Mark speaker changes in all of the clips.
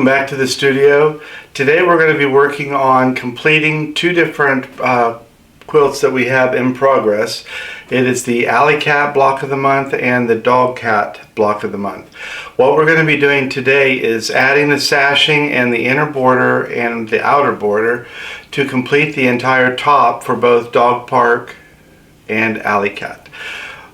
Speaker 1: welcome back to the studio. Today we're going to be working on completing two different quilts that we have in progress. It is the Alley Cat block of the month and the Dog Cat block of the month. What we're going to be doing today is adding the sashing and the inner border and the outer border to complete the entire top for both Dog Park and Alley Cat.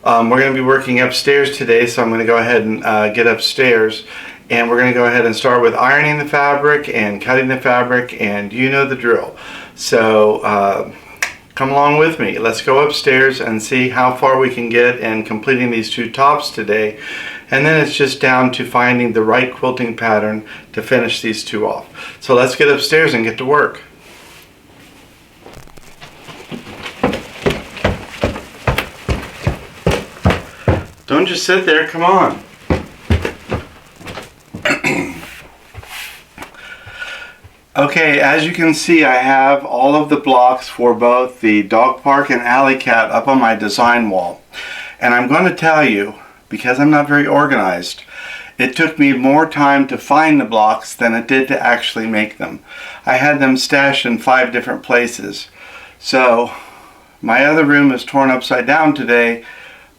Speaker 1: We're going to be working upstairs today, so I'm going to go ahead and get upstairs. And we're going to go ahead and start with ironing the fabric and cutting the fabric, and you know the drill. So come along with me. Let's go upstairs and see how far we can get in completing these two tops today. And then it's just down to finding the right quilting pattern to finish these two off. So let's get upstairs and get to work. Don't just sit there, come on. Okay, as you can see, I have all of the blocks for both the Dog Park and Alley Cat up on my design wall. And I'm going to tell you, because I'm not very organized, it took me more time to find the blocks than it did to actually make them. I had them stashed in 5 different places. So my other room is torn upside down today,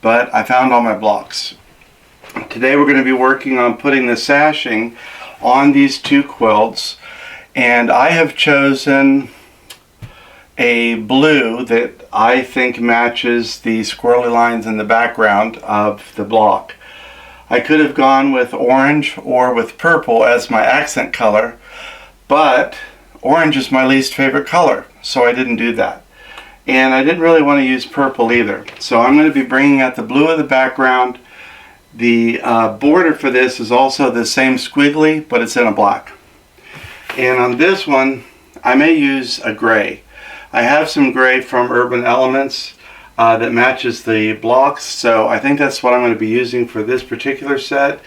Speaker 1: but I found all my blocks. Today we're going to be working on putting the sashing on these two quilts. And I have chosen a blue that I think matches the squirrely lines in the background of the block. I could have gone with orange or with purple as my accent color, but orange is my least favorite color, so I didn't do that. And I didn't really want to use purple either. So I'm going to be bringing out the blue of the background. The border for this is also the same squiggly, but it's in a black. And on this one, I may use a gray. I have some gray from Elementz that matches the blocks, so I think that's what I'm going to be using for this particular set,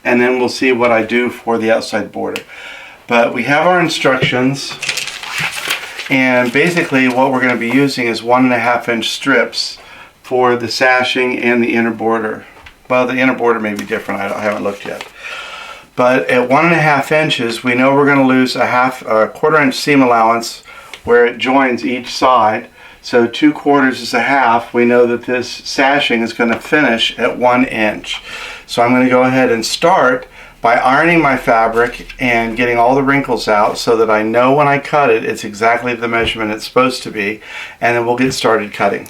Speaker 1: and then we'll see what I do for the outside border. But we have our instructions, and basically what we're going to be using is 1.5 inch strips for the sashing and the inner border. Well, the inner border may be different, I haven't looked yet. But at 1.5 inches, we know we're going to lose a quarter inch seam allowance where it joins each side. So 2/4 is a half. We know that this sashing is going to finish at 1 inch. So I'm going to go ahead and start by ironing my fabric and getting all the wrinkles out so that I know when I cut it, it's exactly the measurement it's supposed to be. And then we'll get started cutting.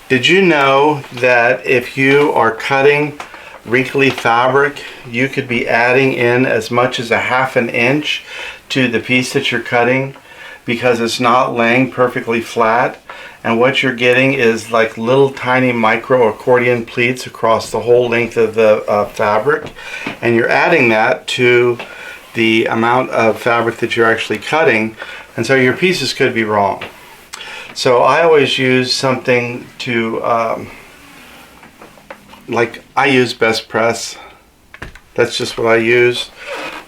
Speaker 1: Did you know that if you are cutting wrinkly fabric, you could be adding in as much as 1/2 inch to the piece that you're cutting because it's not laying perfectly flat, and what you're getting is like little tiny micro accordion pleats across the whole length of the fabric, and you're adding that to the amount of fabric that you're actually cutting, and so your pieces could be wrong. So I always use something to like I use Best Press. That's just what I use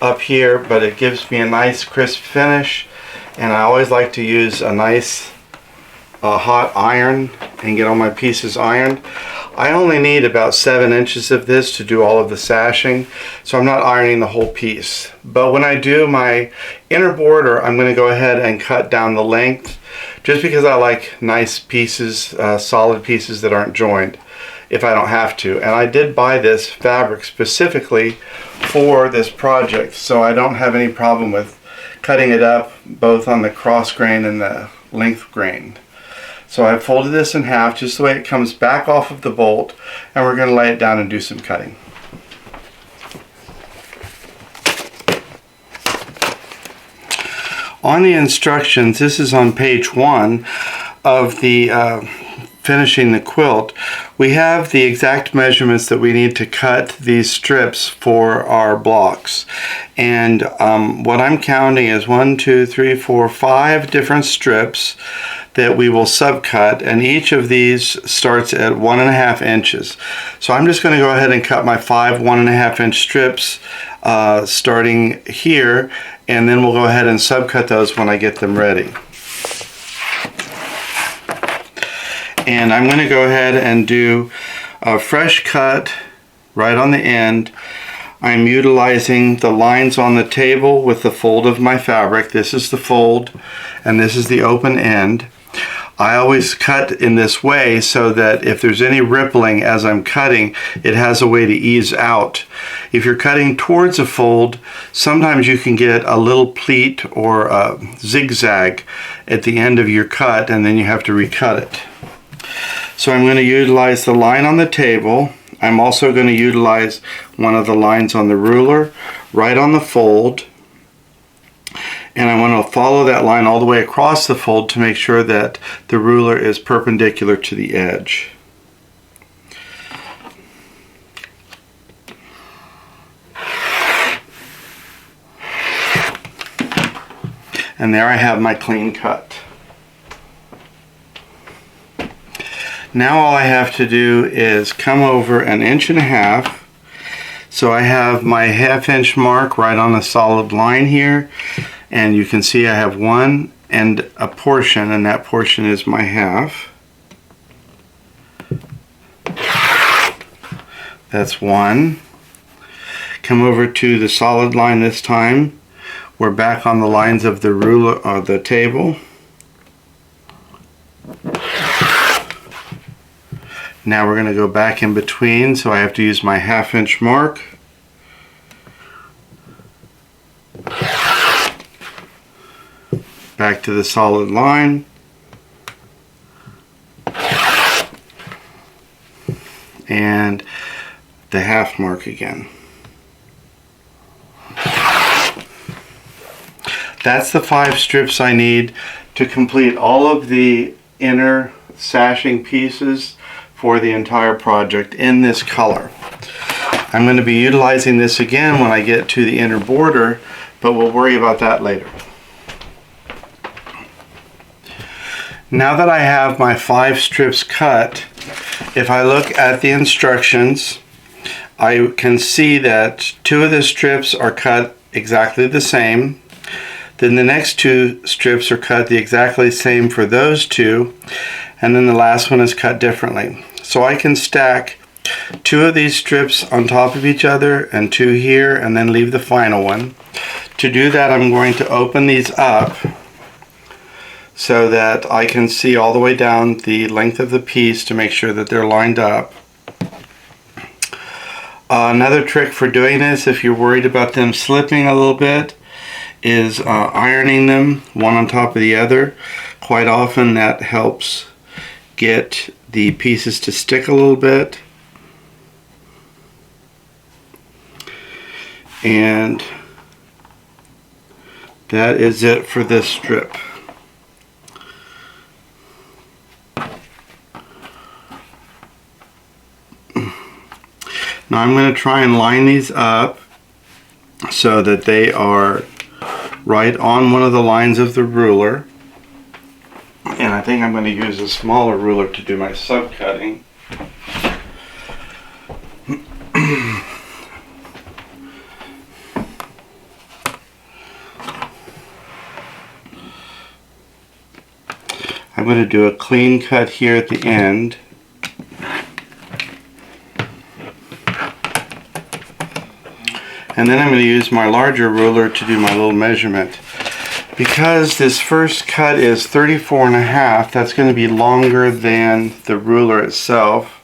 Speaker 1: up here, but it gives me a nice crisp finish, and I always like to use a nice hot iron and get all my pieces ironed. I only need about 7 inches of this to do all of the sashing, so I'm not ironing the whole piece. But when I do my inner border, I'm going to go ahead and cut down the length just because I like nice pieces, solid pieces that aren't joined if I don't have to. And I did buy this fabric specifically for this project, so I don't have any problem with cutting it up both on the cross grain and the length grain. So I folded this in half just the way it comes back off of the bolt, and we're going to lay it down and do some cutting. On the instructions, this is on page 1 of the finishing the quilt, we have the exact measurements that we need to cut these strips for our blocks. And what I'm counting is 1, 2, 3, 4, 5 different strips that we will subcut, and each of these starts at 1.5 inches. So I'm just going to go ahead and cut my 5 1.5 inch strips starting here, and then we'll go ahead and subcut those when I get them ready. And I'm going to go ahead and do a fresh cut right on the end I'm utilizing the lines on the table with the fold of my fabric. This is the fold and this is the open end. I always cut in this way so that if there's any rippling as I'm cutting, it has a way to ease out. If you're cutting towards a fold, sometimes you can get a little pleat or a zigzag at the end of your cut, and then you have to recut it. So I'm going to utilize the line on the table. I'm also going to utilize one of the lines on the ruler right on the fold. And I want to follow that line all the way across the fold to make sure that the ruler is perpendicular to the edge. And there I have my clean cut. Now all I have to do is come over 1.5 inches. So I have my 1/2 inch mark right on a solid line here. And you can see I have one and a portion, and that portion is my half. That's one. Come over to the solid line this time. We're back on the lines of the ruler of the table. Now we're going to go back in between, so I have to use my 1/2 inch mark. Back to the solid line. And the half mark again. That's the 5 strips I need to complete all of the inner sashing pieces for the entire project in this color. I'm going to be utilizing this again when I get to the inner border, but we'll worry about that later. Now that I have my 5 strips cut, if I look at the instructions, I can see that 2 of the strips are cut exactly the same. Then the next 2 strips are cut the exactly same for those 2, and then the last one is cut differently. So I can stack 2 of these strips on top of each other and 2 here, and then leave the final one. To do that, I'm going to open these up so that I can see all the way down the length of the piece to make sure that they're lined up. Another trick for doing this, if you're worried about them slipping a little bit, is ironing them one on top of the other. Quite often that helps get the pieces to stick a little bit. And that is it for this strip. Now I'm going to try and line these up so that they are right on one of the lines of the ruler. And I think I'm going to use a smaller ruler to do my sub-cutting. I'm going to do a clean cut here at the end. And then I'm going to use my larger ruler to do my little measurement. Because this first cut is 34.5, that's going to be longer than the ruler itself.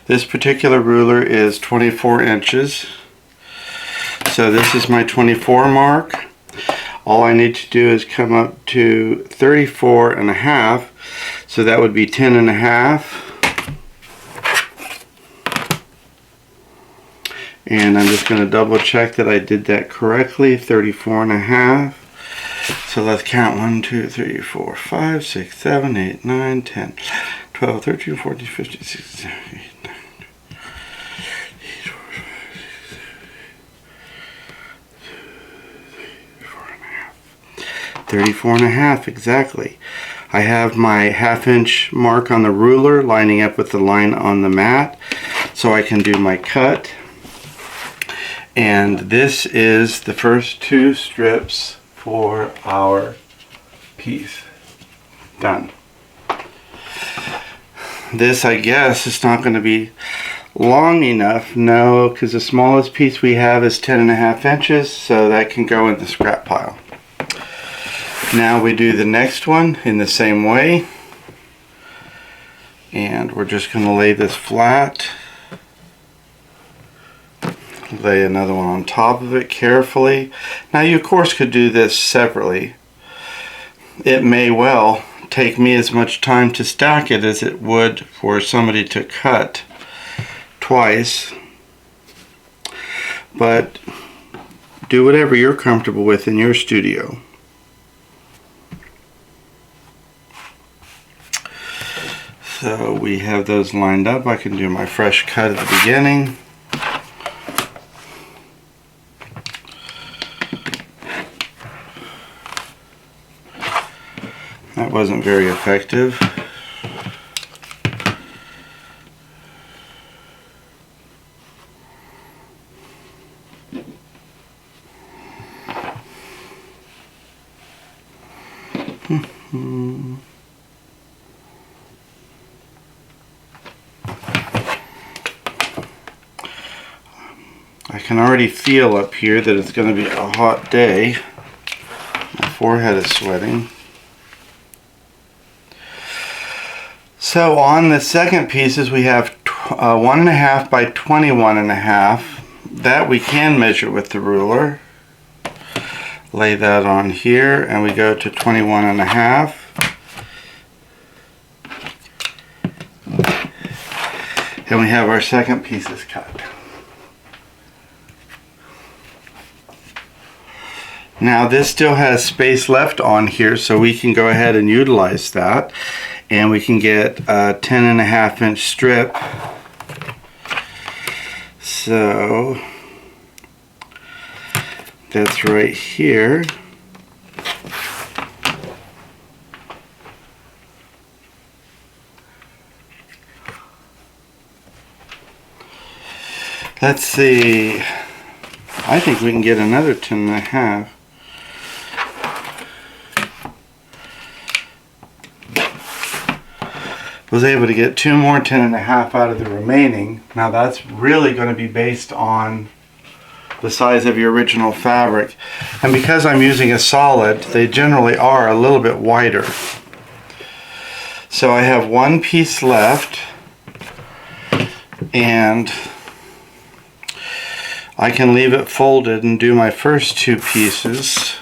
Speaker 1: This particular ruler is 24 inches. So this is my 24 mark. All I need to do is come up to 34.5. So that would be 10.5. And I'm just going to double check that I did that correctly. 34.5. So let's count 1, 2, 3, 4, 5, 6, 7, 8, 9, 10, 12, 13, 14, 15, 16, 17, 18, 19, 34.5 exactly. I have my 1/2 inch mark on the ruler lining up with the line on the mat, so I can do my cut. And this is the first 2 strips for our piece. Done. This, I guess, is not going to be long enough? No, because the smallest piece we have is 10.5 inches, so that can go in the scrap pile. Now we do the next one in the same way, and we're just going to lay this flat. Lay another one on top of it carefully. Now you of course could do this separately. It may well take me as much time to stack it as it would for somebody to cut twice, but do whatever you're comfortable with in your studio. So we have those lined up. I can do my fresh cut at the beginning. That wasn't very effective. I can already feel up here that it's going to be a hot day. My forehead is sweating. So on the second pieces we have 1.5 by 21.5. That we can measure with the ruler. Lay that on here and we go to 21.5. And we have our second pieces cut. Now this still has space left on here, so we can go ahead and utilize that. And we can get a 10.5 inch strip. So that's right here. Let's see. I think we can get another 10.5. Was able to get 2 more 10.5 out of the remaining. Now that's really going to be based on the size of your original fabric, and because I'm using a solid, they generally are a little bit wider. So I have one piece left, and I can leave it folded and do my first 2 pieces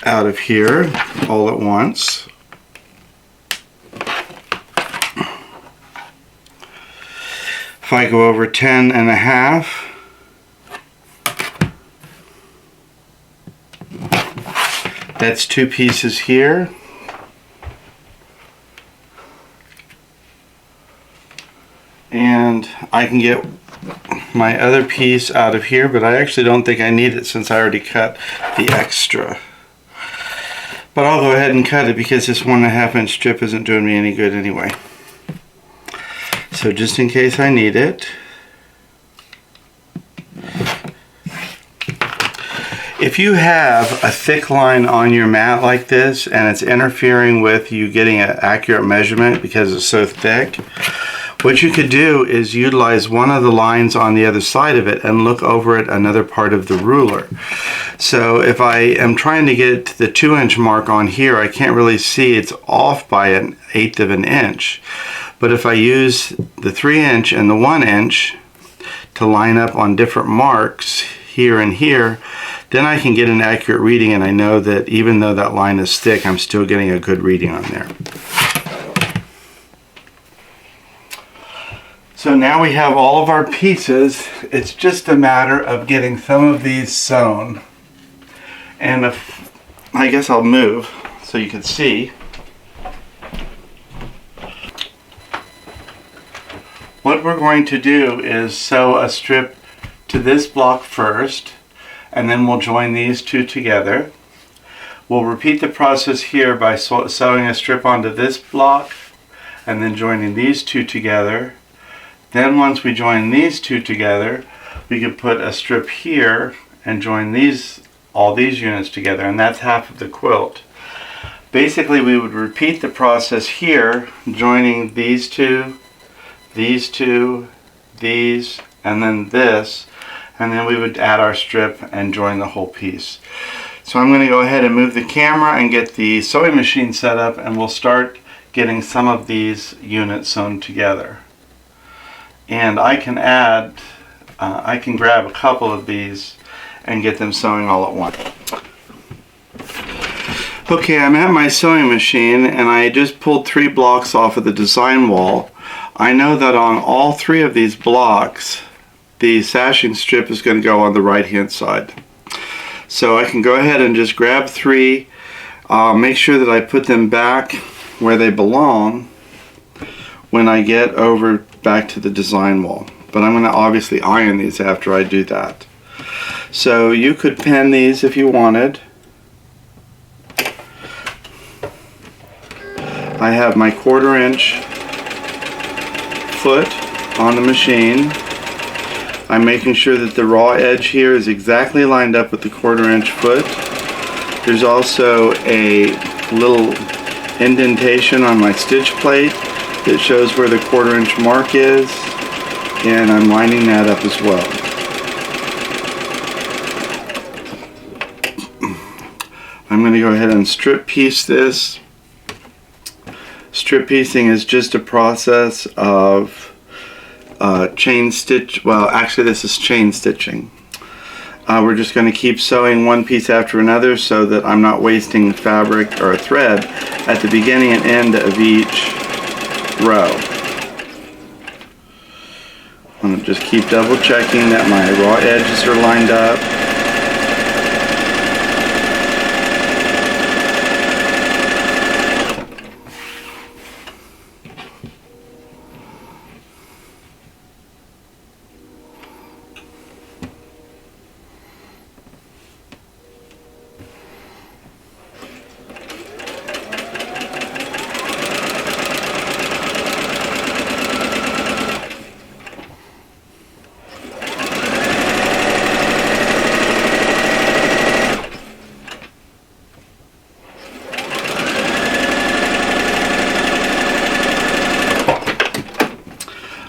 Speaker 1: out of here all at once. If I go over 10.5, that's 2 pieces here. And I can get my other piece out of here, but I actually don't think I need it since I already cut the extra. But I'll go ahead and cut it because this 1.5 inch strip isn't doing me any good anyway. So just in case I need it. If you have a thick line on your mat like this and it's interfering with you getting an accurate measurement because it's so thick, what you could do is utilize one of the lines on the other side of it and look over at another part of the ruler. So if I am trying to get the 2 inch mark on here, I can't really see, it's off by 1/8 of an inch. But if I use the 3 inch and the 1 inch to line up on different marks here and here, then I can get an accurate reading, and I know that even though that line is thick, I'm still getting a good reading on there. So now we have all of our pieces. It's just a matter of getting some of these sewn. And I guess I'll move so you can see. What we're going to do is sew a strip to this block first, and then we'll join these 2 together. We'll repeat the process here by sewing a strip onto this block and then joining these 2 together. Then once we join these 2 together, we can put a strip here and join all these units together, and that's half of the quilt. Basically we would repeat the process here, joining these 2, these, and then this, and then we would add our strip and join the whole piece. So I'm going to go ahead and move the camera and get the sewing machine set up, and we'll start getting some of these units sewn together. And I can add, I can grab a couple of these and get them sewing all at once. Okay, I'm at my sewing machine and I just pulled 3 blocks off of the design wall. I know that on all 3 of these blocks, the sashing strip is going to go on the right hand side. So I can go ahead and just grab 3, make sure that I put them back where they belong when I get over back to the design wall. But I'm going to obviously iron these after I do that. So you could pin these if you wanted. I have my 1/4 inch foot on the machine. I'm making sure that the raw edge here is exactly lined up with the 1/4 inch foot. There's also a little indentation on my stitch plate that shows where the 1/4 inch mark is, and I'm lining that up as well. I'm going to go ahead and strip piece this. Strip piecing is just a process of chain stitch. Well, actually this is chain stitching. We're just going to keep sewing one piece after another so that I'm not wasting fabric or a thread at the beginning and end of each row. I'm going to just keep double checking that my raw edges are lined up.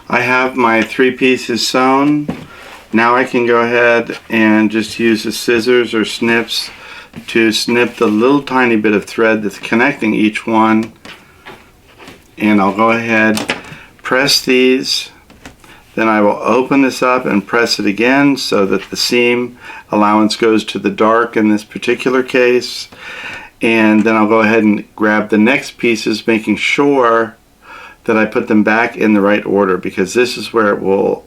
Speaker 1: I have my 3 pieces sewn. Now I can go ahead and just use the scissors or snips to snip the little tiny bit of thread that's connecting each one. And I'll go ahead, press these, then I will open this up and press it again so that the seam allowance goes to the dark in this particular case. And then I'll go ahead and grab the next pieces, making sure that I put them back in the right order, because this is where it will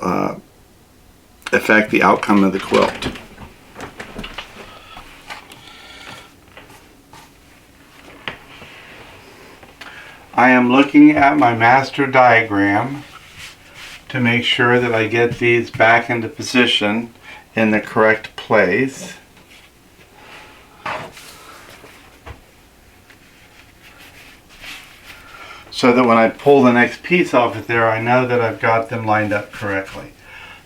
Speaker 1: affect the outcome of the quilt. I am looking at my master diagram to make sure that I get these back into position in the correct place. So that when I pull the next piece off of there, I know that I've got them lined up correctly.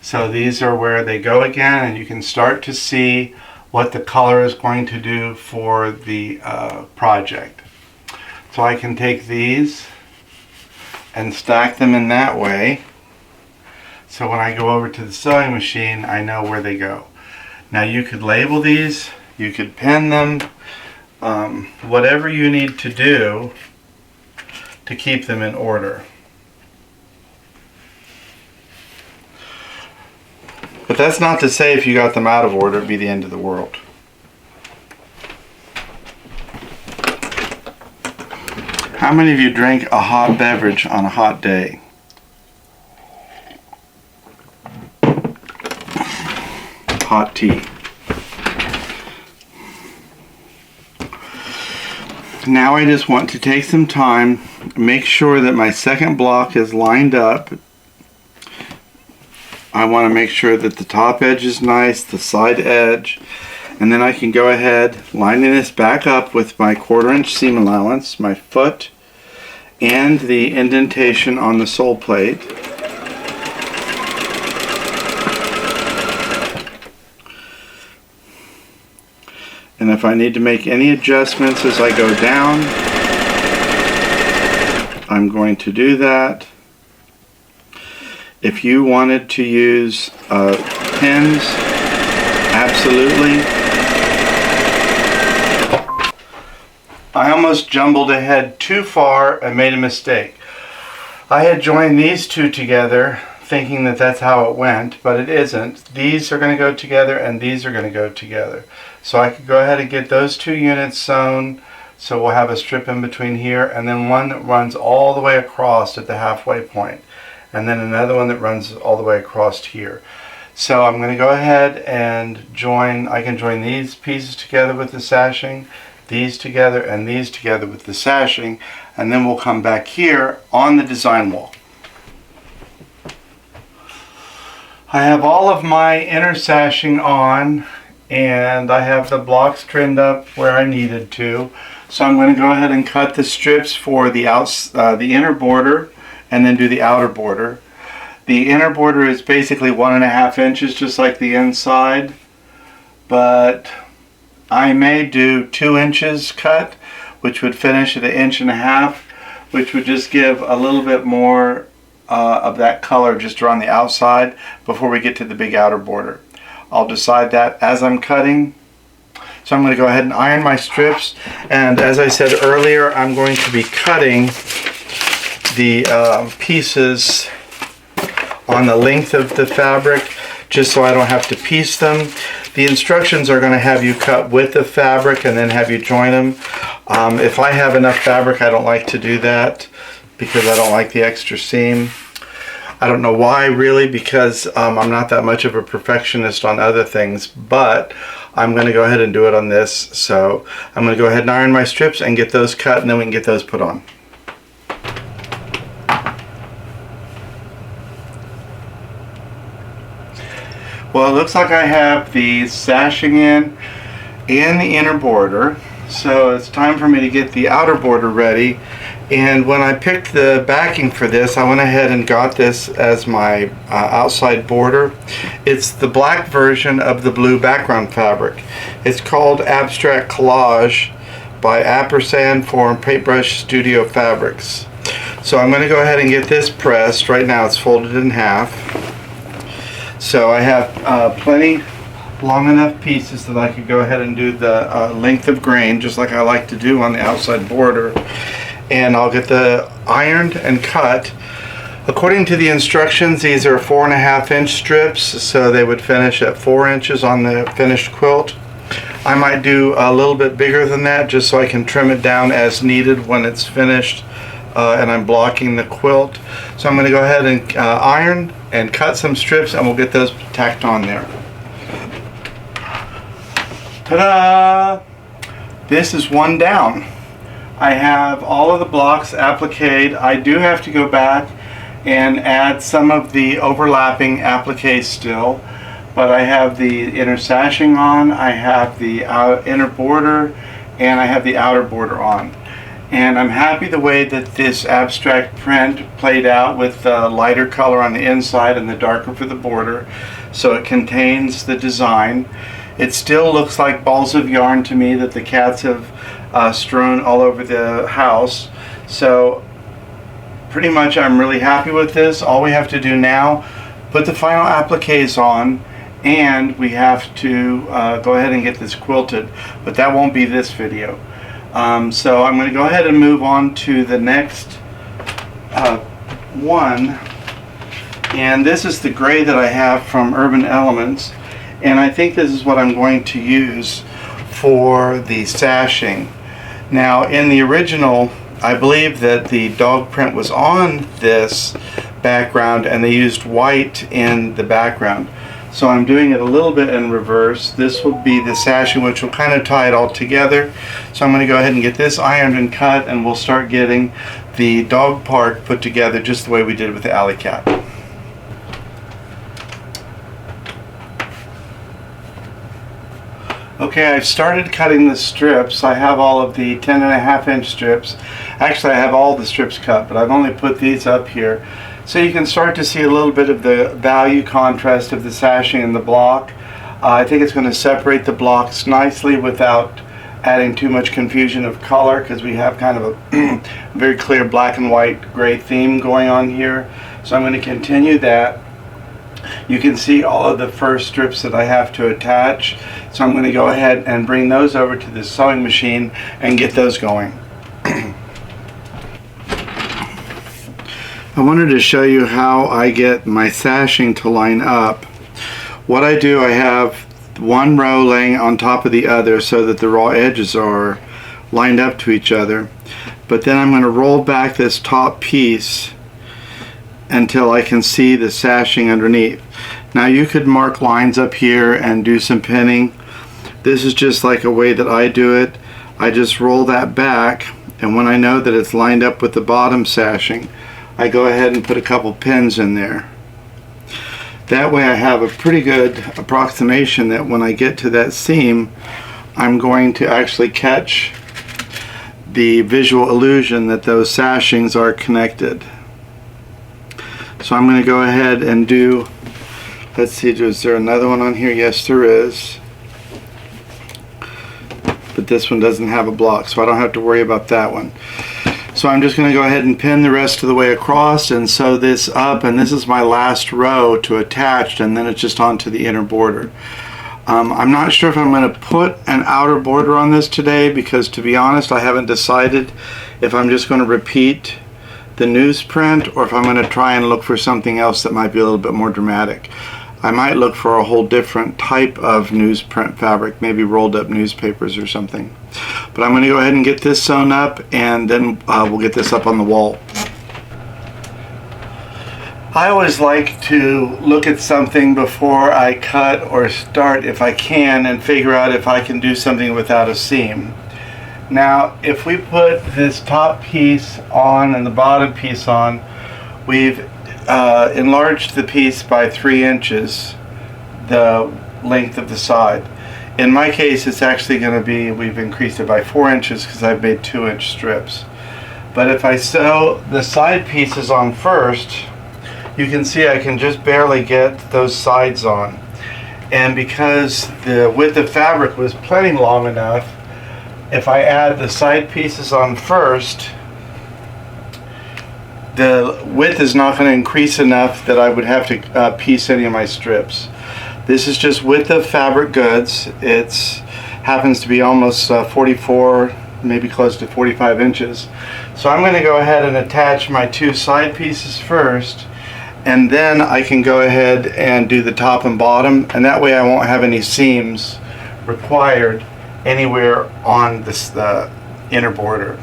Speaker 1: So these are where they go again, and you can start to see what the color is going to do for the project. So I can take these and stack them in that way. So when I go over to the sewing machine, I know where they go. Now you could label these, you could pin them, whatever you need to do to keep them in order. But that's not to say if you got them out of order, it'd be the end of the world. How many of you drink a hot beverage on a hot day? Hot tea. Now I just want to take some time, make sure that my second block is lined up. I want to make sure that the top edge is nice, the side edge, and then I can go ahead lining this back up with my 1/4 inch seam allowance, my foot, and the indentation on the sole plate. And if I need to make any adjustments as I go down, I'm going to do that. If you wanted to use pins, absolutely. I almost jumbled ahead too far and made a mistake. I had joined these two together thinking that that's how it went, but it isn't. These are going to go together and these are going to go together. So I could go ahead and get those 2 units sewn. So we'll have a strip in between here, and then one that runs all the way across at the halfway point, and then another one that runs all the way across here. So I'm going to go ahead and I can join these pieces together with the sashing, these together, and these together with the sashing, and then we'll come back here on the design wall. I have all of my inner sashing on, and I have the blocks trimmed up where I needed to. So I'm going to go ahead and cut the strips for the inner border and then do the outer border. The inner border is basically 1.5 inches, just like the inside, but I may do 2 inches cut, which would finish at 1.5 inches, which would just give a little bit more of that color just around the outside before we get to the big outer border. I'll decide that as I'm cutting. So I'm going to go ahead and iron my strips, and as I said earlier, I'm going to be cutting the pieces on the length of the fabric just so I don't have to piece them. The instructions are going to have you cut with the fabric and then have you join them. If I have enough fabric, I don't like to do that because I don't like the extra seam. I don't know why really, because I'm not that much of a perfectionist on other things, but I'm going to go ahead and do it on this. So I'm going to go ahead and iron my strips and get those cut, and then we can get those put on. Well, it looks like I have the sashing in and the inner border, so it's time for me to get the outer border ready. And when I picked the backing for this, I went ahead and got this as my outside border. It's the black version of the blue background fabric. It's called Abstract Collage by Applique for Paintbrush Studio Fabrics. So I'm going to go ahead and get this pressed. Right now it's folded in half. So I have plenty long enough pieces that I could go ahead and do the length of grain, just like I like to do on the outside border. And I'll get the ironed and cut. According to the instructions, these are 4.5 inch strips, so they would finish at 4 inches on the finished quilt. I might do a little bit bigger than that just so I can trim it down as needed when it's finished and I'm blocking the quilt. So I'm going to go ahead and iron and cut some strips, and we'll get those tacked on there. Ta-da! This is one down. I have all of the blocks appliqued. I do have to go back and add some of the overlapping appliques still, but I have the inner sashing on, I have the inner border, and I have the outer border on. And I'm happy the way that this abstract print played out with the lighter color on the inside and the darker for the border, so it contains the design. It still looks like balls of yarn to me that the cats have strewn all over the house. So pretty much I'm really happy with this. All we have to do now, put the final appliques on, and we have to go ahead and get this quilted, but that won't be this video. So I'm going to go ahead and move on to the next one, and this is the gray that I have from Urban Elements, and I think this is what I'm going to use for the sashing. Now in the original, I believe that the dog print was on this background and they used white in the background. So I'm doing it a little bit in reverse. This will be the sashing, which will kind of tie it all together. So I'm going to go ahead and get this ironed and cut, and we'll start getting the dog part put together just the way we did with the alley cat. Okay, I've started cutting the strips. I have all of the 10.5 inch strips. Actually, I have all the strips cut, but I've only put these up here. So you can start to see a little bit of the value contrast of the sashing and the block. I think it's going to separate the blocks nicely without adding too much confusion of color, because we have kind of a very clear black and white gray theme going on here. So I'm going to continue that. You can see all of the first strips that I have to attach. So I'm going to go ahead and bring those over to the sewing machine and get those going. I wanted to show you how I get my sashing to line up. What I do, I have one row laying on top of the other so that the raw edges are lined up to each other. But then I'm going to roll back this top piece until I can see the sashing underneath. Now you could mark lines up here and do some pinning. This is just like a way that I do it. I just roll that back, and when I know that it's lined up with the bottom sashing, I go ahead and put a couple pins in there. That way I have a pretty good approximation that when I get to that seam, I'm going to actually catch the visual illusion that those sashings are connected. So I'm going to go ahead and do, let's see, is there another one on here? Yes, there is. But this one doesn't have a block, so I don't have to worry about that one. So I'm just going to go ahead and pin the rest of the way across and sew this up, and this is my last row to attach, and then it's just onto the inner border. I'm not sure if I'm going to put an outer border on this today, because to be honest, I haven't decided if I'm just going to repeat the newsprint or if I'm going to try and look for something else that might be a little bit more dramatic. I might look for a whole different type of newsprint fabric, maybe rolled up newspapers or something. But I'm going to go ahead and get this sewn up, and then we'll get this up on the wall. I always like to look at something before I cut or start if I can, and figure out if I can do something without a seam. Now if we put this top piece on and the bottom piece on, we've enlarged the piece by 3 inches, the length of the side. In my case, it's actually going to be, we've increased it by 4 inches because I've made 2-inch strips. But if I sew the side pieces on first, you can see I can just barely get those sides on. And because the width of fabric was plenty long enough, if I add the side pieces on first, the width is not going to increase enough that I would have to piece any of my strips. This is just width of fabric goods. It happens to be almost 44, maybe close to 45 inches. So I'm going to go ahead and attach my 2 side pieces first, and then I can go ahead and do the top and bottom, and that way I won't have any seams required anywhere on the inner border.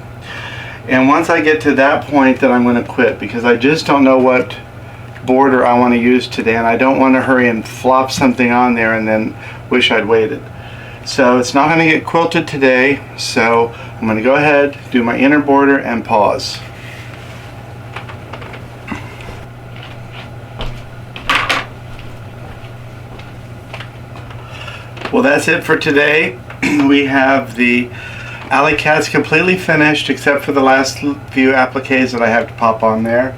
Speaker 1: And once I get to that point, then I'm going to quit, because I just don't know what border I want to use today, and I don't want to hurry and flop something on there and then wish I'd waited. So it's not going to get quilted today, so I'm going to go ahead, do my inner border, and pause. Well, that's it for today. We have the Catz completely finished, except for the last few appliques that I have to pop on there.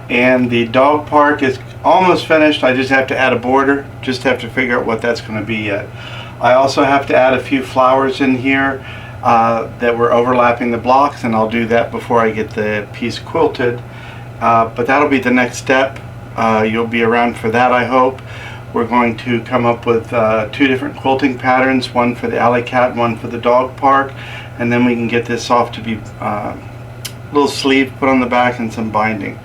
Speaker 1: And the dog park is almost finished. I just have to add a border. Just have to figure out what that's going to be yet. I also have to add a few flowers in here that were overlapping the blocks, and I'll do that before I get the piece quilted. But that'll be the next step. You'll be around for that, I hope. We're going to come up with 2 different quilting patterns, one for the alley cat, one for the dog park, and then we can get this off to be a little sleeve put on the back and some binding.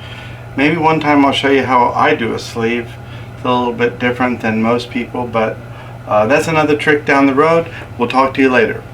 Speaker 1: Maybe one time I'll show you how I do a sleeve. It's a little bit different than most people, but that's another trick down the road. We'll talk to you later.